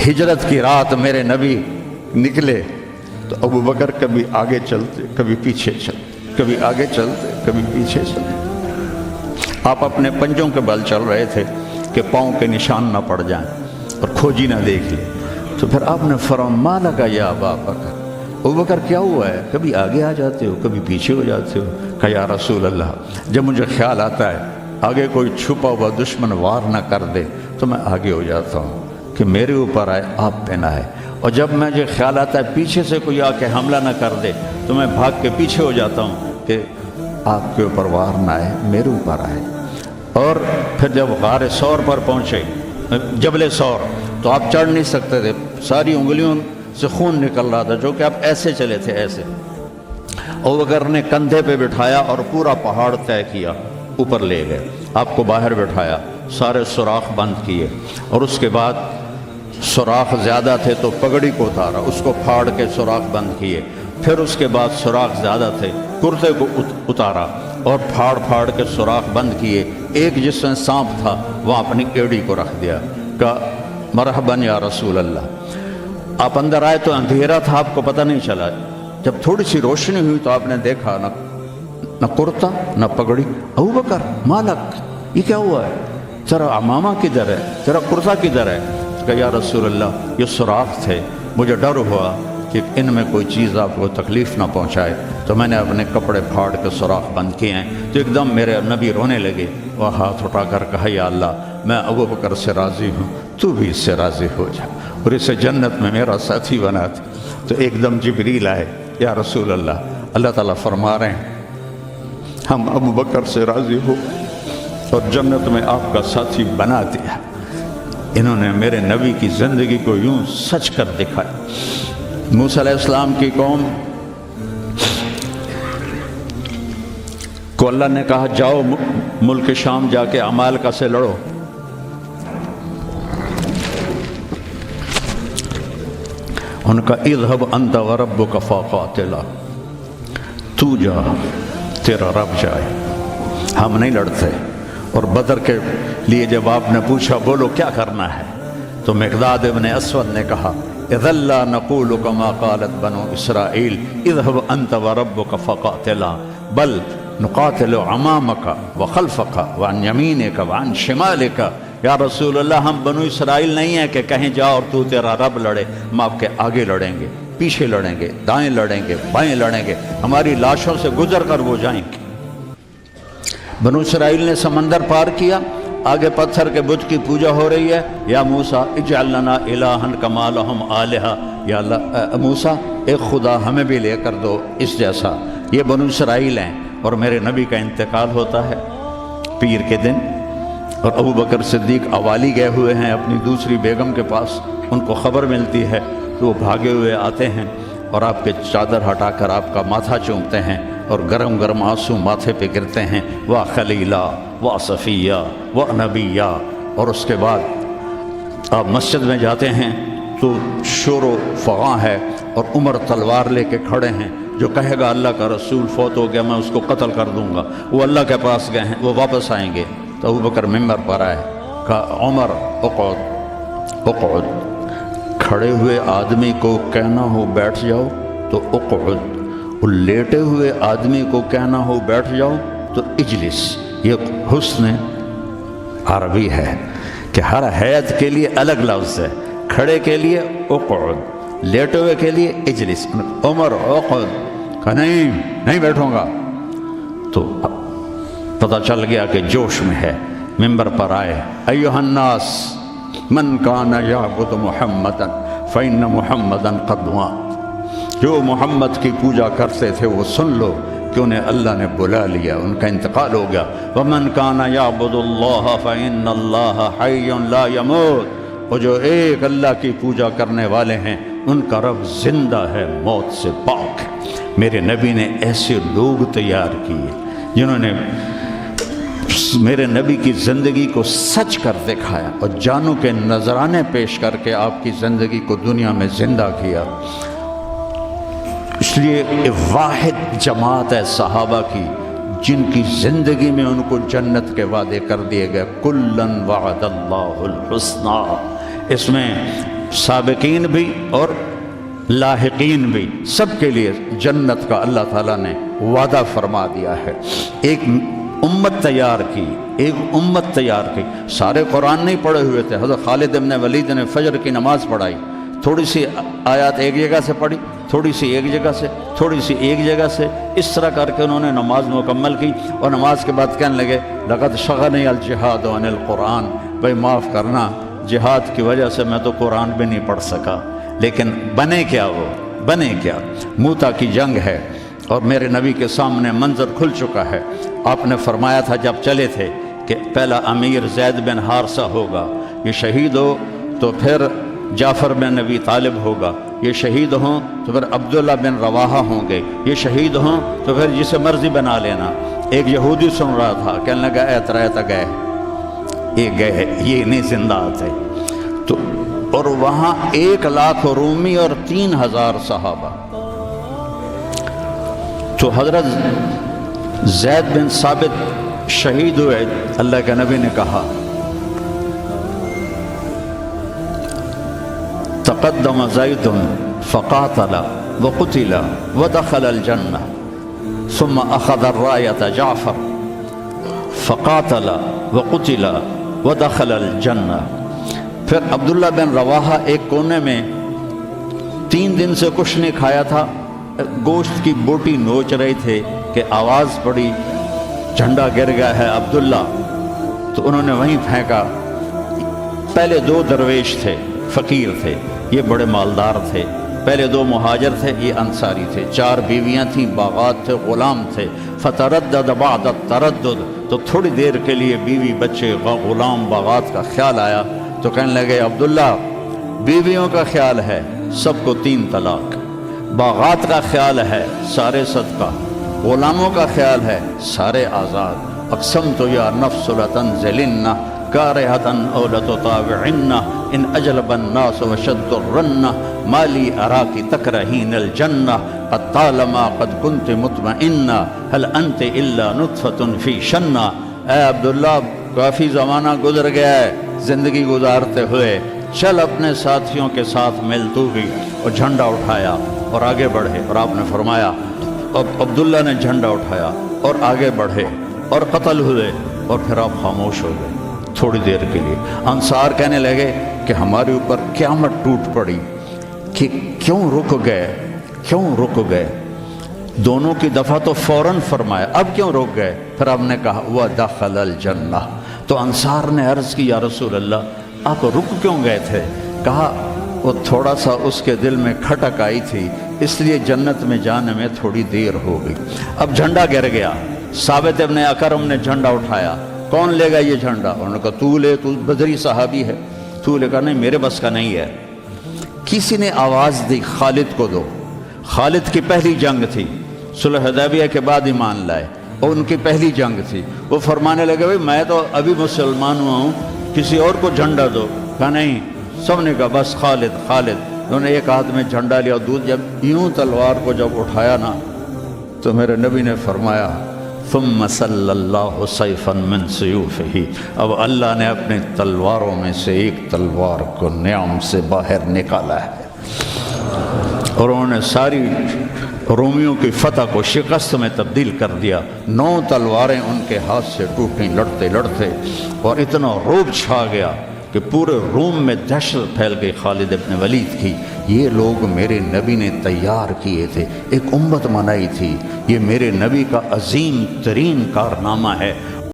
ہجرت کی رات میرے نبی نکلے تو ابو بکر کبھی آگے چلتے کبھی پیچھے چلتے، کبھی آگے چلتے کبھی پیچھے چلتے۔ آپ اپنے پنجوں کے بل چل رہے تھے کہ پاؤں کے نشان نہ پڑ جائیں اور کھوجی نہ دیکھ لے۔ تو پھر آپ نے فرمایا ما لگا یا ابا بکر، ابو بکر کیا ہوا ہے؟ کبھی آگے آ جاتے ہو کبھی پیچھے ہو جاتے ہو۔ کہا یا رسول اللہ، جب مجھے خیال آتا ہے آگے کوئی چھپا ہوا دشمن وار نہ کر دے تو میں آگے ہو جاتا ہوں کہ میرے اوپر آئے، آپ پہ نہ آئے، اور جب مجھے خیال آتا ہے پیچھے سے کوئی آ کے حملہ نہ کر دے تو میں بھاگ کے پیچھے ہو جاتا ہوں کہ آپ کے اوپر وار نہ آئے، میرے اوپر آئے۔ اور پھر جب غار ثور پر پہنچے، جبل ثور، تو آپ چڑھ نہیں سکتے تھے، ساری انگلیوں سے خون نکل رہا تھا، جو کہ آپ ایسے چلے تھے ایسے۔ ابو بکر نے کندھے پہ بٹھایا اور پورا پہاڑ طے کیا، اوپر لے گئے، آپ کو باہر بٹھایا، سارے سوراخ بند کیے، اور اس کے بعد سوراخ زیادہ تھے تو پگڑی کو اتارا، اس کو پھاڑ کے سوراخ بند کیے، پھر اس کے بعد سوراخ زیادہ تھے، کرتے کو اتارا اور پھاڑ پھاڑ کے سوراخ بند کیے۔ ایک جس میں سانپ تھا وہ اپنی ایڑی کو رکھ دیا، کہا مرحباً یا رسول اللہ۔ آپ اندر آئے تو اندھیرا تھا، آپ کو پتہ نہیں چلا۔ جب تھوڑی سی روشنی ہوئی تو آپ نے دیکھا نہ کرتا نہ پگڑی۔ ابو بکر مالک، یہ کیا ہوا ہے؟ تیرا عمامہ کدھر ہے؟ تیرا کرتا کدھر ہے؟ کہ یا رسول اللہ یہ سوراخ تھے، مجھے ڈر ہوا کہ ان میں کوئی چیز آپ کو تکلیف نہ پہنچائے، تو میں نے اپنے کپڑے پھاڑ کے سوراخ بند کیے ہیں۔ تو ایک دم میرے نبی رونے لگے، وہ ہاتھ اٹھا کر کہا یا اللہ میں ابو بکر سے راضی ہوں، تو بھی اس سے راضی ہو جا اور اسے جنت میں میرا ساتھی بنا دے۔ تو ایک دم جبریل آئے، یا رسول اللہ، اللہ تعالیٰ فرما رہے ہیں ہم ابو بکر سے راضی ہو اور جنت میں آپ کا ساتھی بنا دیا۔ انہوں نے میرے نبی کی زندگی کو یوں سچ کر دکھایا۔ موسیٰ علیہ السلام کی قوم کو اللہ نے کہا جاؤ ملک شام جا کے عمالقہ سے لڑو۔ ان کا اذهب انت وربک فقاتلا، تو جا تیرا رب جائے، ہم نہیں لڑتے۔ اور بدر کے لیے جب آپ نے پوچھا بولو کیا کرنا ہے، تو مقداد ابن اسود نے کہا اذا لا نقول كما قالت بنو اسرائیل اذهب انت وربك فقاتلا بل نقاتل امامك وخلفك وعن يمينك وعن شمالك۔ یا رسول اللہ ہم بنو اسرائیل نہیں ہیں کہ کہیں جا اور تو تیرا رب لڑے، ہم آپ کے آگے لڑیں گے، پیچھے لڑیں گے، دائیں لڑیں گے، بائیں لڑیں گے، ہماری لاشوں سے گزر کر وہ جائیں گے۔ بنو اسرائیل نے سمندر پار کیا، آگے پتھر کے بت کی پوجا ہو رہی ہے۔ یا موسیٰ اجعل لنا الہا کما لہم آلہہ، یا اللہ موسیٰ ایک خدا ہمیں بھی لے کر دو اس جیسا۔ یہ بنو اسرائیل ہیں، اور میرے نبی کا انتقال ہوتا ہے پیر کے دن، اور ابو بکر صدیق اوالی گئے ہوئے ہیں اپنی دوسری بیگم کے پاس، ان کو خبر ملتی ہے تو وہ بھاگے ہوئے آتے ہیں اور آپ کے چادر ہٹا کر آپ کا ماتھا چومتے ہیں اور گرم گرم آنسو ماتھے پہ گرتے ہیں، وا خلیلہ وا صفیہ وا نبیہ۔ اور اس کے بعد آپ مسجد میں جاتے ہیں تو شور و فغاں ہے، اور عمر تلوار لے کے کھڑے ہیں، جو کہے گا اللہ کا رسول فوت ہو گیا میں اس کو قتل کر دوں گا، وہ اللہ کے پاس گئے ہیں، وہ واپس آئیں گے۔ تو ابو بکر ممبر پر آئے، کہا عمر اقعد اقعد، کھڑے ہوئے آدمی کو کہنا ہو بیٹھ جاؤ تو اقعد، اور لیٹے ہوئے آدمی کو کہنا ہو بیٹھ جاؤ تو اجلس۔ یہ حسن عربی ہے کہ ہر حیت کے لیے الگ لفظ ہے، کھڑے کے لیے اقعد، لیٹے ہوئے کے لیے اجلس۔ عمر اقعد، کہا نہیں بیٹھوں گا۔ تو پتہ چل گیا کہ جوش میں ہے، ممبر پر آئے، ایھا الناس من کان یعبد محمدا فإن محمدا قد مات، جو محمد کی پوجا کرتے تھے وہ سن لو کہ انہیں اللہ نے بلا لیا، ان کا انتقال ہو گیا۔ ومن کان یعبد اللہ فإن اللہ حی لا یموت، اور جو ایک اللہ کی پوجا کرنے والے ہیں ان کا رب زندہ ہے، موت سے پاک ہے۔ میرے نبی نے ایسے لوگ تیار کیے جنہوں نے میرے نبی کی زندگی کو سچ کر دکھایا اور جانوں کے نذرانے پیش کر کے آپ کی زندگی کو دنیا میں زندہ کیا۔ اس لیے واحد جماعت ہے صحابہ کی جن کی زندگی میں ان کو جنت کے وعدے کر دیے گئے، کلن وعد اللہ الحسنی۔ اس میں سابقین بھی اور لاحقین بھی، سب کے لیے جنت کا اللہ تعالیٰ نے وعدہ فرما دیا ہے۔ ایک امت تیار کی، ایک امت تیار کی۔ سارے قرآن نہیں پڑھے ہوئے تھے، حضرت خالد بن ولید نے فجر کی نماز پڑھائی، تھوڑی سی آیات ایک جگہ سے پڑھی، تھوڑی سی ایک جگہ سے، تھوڑی سی ایک جگہ سے، اس طرح کر کے انہوں نے نماز مکمل کی، اور نماز کے بعد کہنے لگے لقد شغلنی الجہاد عن القرآن، بھائی معاف کرنا، جہاد کی وجہ سے میں تو قرآن بھی نہیں پڑھ سکا۔ لیکن بنے کیا، وہ بنے کیا؟ موتا کی جنگ ہے اور میرے نبی کے سامنے منظر کھل چکا ہے۔ آپ نے فرمایا تھا جب چلے تھے کہ پہلا امیر زید بن حارثہ ہوگا، یہ شہید ہو تو پھر جعفر بن نبی طالب ہوگا، یہ شہید ہوں تو پھر عبداللہ بن رواحہ ہوں گے، یہ شہید ہوں تو پھر جسے مرضی بنا لینا۔ ایک یہودی سن رہا تھا، کہنے لگا ایت گئے، یہ گئے، یہ نہیں زندہ آتے۔ تو اور وہاں 1,00,000 رومی اور 3,000 صحابہ۔ تو حضرت زید بن ثابت شہید ہوئے، اللہ کے نبی نے کہا تقدم زید فقاتل وقتل ودخل الجنہ ثم اخذ الرایۃ جعفر فقاتل وقتل ودخل الجنہ۔ پھر عبداللہ بن رواحہ ایک کونے میں 3 دن سے کچھ نہیں کھایا تھا، گوشت کی بوٹی نوچ رہے تھے کہ آواز پڑی جھنڈا گر گیا ہے عبداللہ، تو انہوں نے وہیں پھینکا۔ پہلے 2 درویش تھے، فقیر تھے، یہ بڑے مالدار تھے۔ پہلے 2 مہاجر تھے، یہ انصاری تھے۔ 4 بیویاں تھیں، باغات تھے، غلام تھے۔ فتردد بعد التردد، تو تھوڑی دیر کے لیے بیوی بچے غلام باغات کا خیال آیا، تو کہنے لگے عبداللہ بیویوں کا خیال ہے سب کو 3 طلاق، باغات کا خیال ہے سارے صدقہ، غلاموں کا خیال ہے سارے آزاد۔ اقسمت یا نفس لتنزلن کارہۃ او لتطاوعن ان اجلب الناس وشد الرن ما لی اراک تکرہین الجنہ قد طالما قد کنت مطمئنہ هل انت الا نطفۃ فی شنہ۔ اے عبداللہ کافی زمانہ گزر گیا ہے زندگی گزارتے ہوئے، چل اپنے ساتھیوں کے ساتھ مل تو بھی، اور جھنڈا اٹھایا اور آگے بڑھے۔ اور آپ نے فرمایا، اب عبداللہ نے جھنڈا اٹھایا اور آگے بڑھے اور قتل ہوئے، اور پھر آپ خاموش ہو گئے تھوڑی دیر کے لیے۔ انصار کہنے لگے کہ ہمارے اوپر قیامت ٹوٹ پڑی کہ کیوں رک گئے؟ دونوں کی دفعہ تو فوراً فرمایا، اب کیوں رک گئے؟ پھر آپ نے کہا وَدَخَلَ الْجَنَّةَ۔ تو انصار نے عرض کی یا رسول اللہ آپ رک کیوں گئے تھے؟ کہا وہ تھوڑا سا اس کے دل میں کھٹک آئی تھی، اس لیے جنت میں جانے میں تھوڑی دیر ہو گئی۔ اب جھنڈا گر گیا، ثابت ابن اکرم نے جھنڈا اٹھایا، کون لے گا یہ جھنڈا؟ انہوں نے کہا تو لے، تو بدری صحابی ہے۔ تو لے کہا نہیں میرے بس کا نہیں ہے۔ کسی نے آواز دی خالد کو دو۔ خالد کی پہلی جنگ تھی، صلح حدیبیہ کے بعد ایمان لائے، اور ان کی پہلی جنگ تھی۔ وہ فرمانے لگے بھائی میں تو ابھی مسلمان ہوا ہوں، کسی اور کو جھنڈا دو۔ کہا نہیں، سب نے کہا بس خالد۔ انہوں نے ایک ہاتھ میں جھنڈا لیا، دودھ جب یوں تلوار کو جب اٹھایا نا، تو میرے نبی نے فرمایا ثم صلی اللہ سیفا من سیوفہ، اب اللہ نے اپنی تلواروں میں سے ایک تلوار کو نیام سے باہر نکالا ہے، اور انہوں نے ساری رومیوں کی فتح کو شکست میں تبدیل کر دیا۔ 9 تلواریں ان کے ہاتھ سے ٹوٹیں لڑتے لڑتے، اور اتنا روب چھا گیا کہ پورے روم میں دہشت پھیل گئی خالد ابن ولید کی۔ یہ لوگ میرے نبی نے تیار کیے تھے، ایک امت بنائی تھی، یہ میرے نبی کا عظیم ترین کارنامہ ہے۔